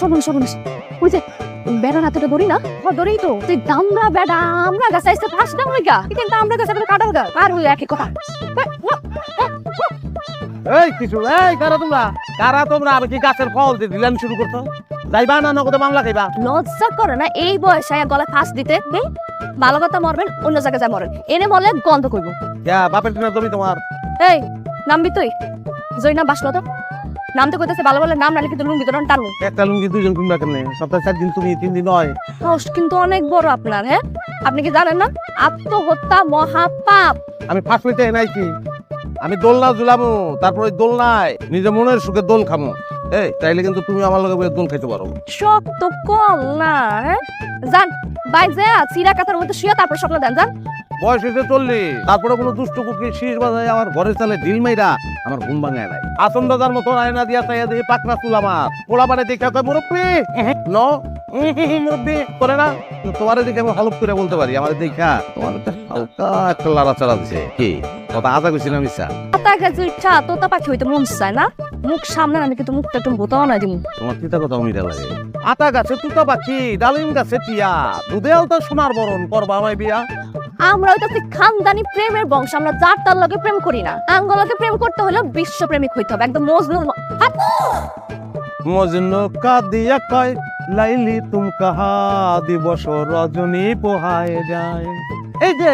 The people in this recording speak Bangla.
সর্বনাশ ওই যে বেড়ার হাতে ধরি না ধরেই তো তুই দামরা বেড়া আমরা গাছে আসতে ফাঁস দাম লইগা কিন্তু আমরা গাছে কাটাল গা আর হই একই কথা এই কিছু এই কারা তোমরা আমি কি গাছের ফল দিয়ে দিলাম শুরু করছো যাইবা না নগদে মামলা খাইবা লজ্জা করে না এই বয়সে গলায় ফাঁস দিতে ভালো কথা মরবেন অন্য জায়গায় যা মরেন এনে বলে গন্ধ করবো বাপের কিনা তুমি তোমার এই নামবি তুই জয় না বাসলো তো নাম তো কইতেছে ভালো ভালো নাম নালে কিন্তু লুঙ্গি তো টানবো একটা লুঙ্গি দুইজন কিনবা কেমনে সপ্তাহে 4 দিন তুমি 3 দিন হয় সাহস কিন্তু অনেক বড় আপনার হ্যাঁ আপনি কি জানেন না আত্মহত্যা মহাপাপ আমি ফাঁস হইতে নাইছি আমি দোলনা ঝুলামু তারপর ওই দোলনায় নিজে মনের সুখে দোল খামু এই তাইলে কিন্তু তুমি আমার লগে দোল খাইতে পারো শখ তো কম না হ্যাঁ যান বাইরে চিরা কাতার মধ্যে শুয়ে তারপর স্বপ্ন দেন যান বয়স হয়েছে 40 তারপরে কোনো দুষ্ট কুকি শীষ বাজায় আমার ঘরের চালে ঢিল মাইরা আমার ঘুম ভাঙায় নাই আসন দাদার মতো আয়না দিয়া চাইয়া দিয়ে পাকনা চুল আমার পোলা মানে দেখে কয় মুরব্বী ন মুরব্বী করে না তোমার দিকে আমি হালুপ করে বলতে পারি আমার দেখা তোমার হালকা একটা লাড়াচাড়া দিছে কি কথা আজা কইছিলাম ইচ্ছা পাতা গাছে ইচ্ছা তোতা পাখি হইতে মন চায় না মুখ সামনে আমি কিন্তু মুখটা একটু বোতাও না দিমু তোমার তিতা কথা মিটা লাগে আতা গাছে তুতা পাখি ডালিম গাছে টিয়া দুধে আলতা সোনার বরণ করবা আমায় বিয়া আমরা হইতাছি খানদানি প্রেমের বংশ আমরা যার তার লগে প্রেম করি না আঙ্গলকে প্রেম করতে হলে বিশ্বপ্রেমিক হইতে হবে একদম মজনু মজনু কাদিয়া কয় লাইলি তুম কাহা দিবস রজনী পোহায় যায় এই যে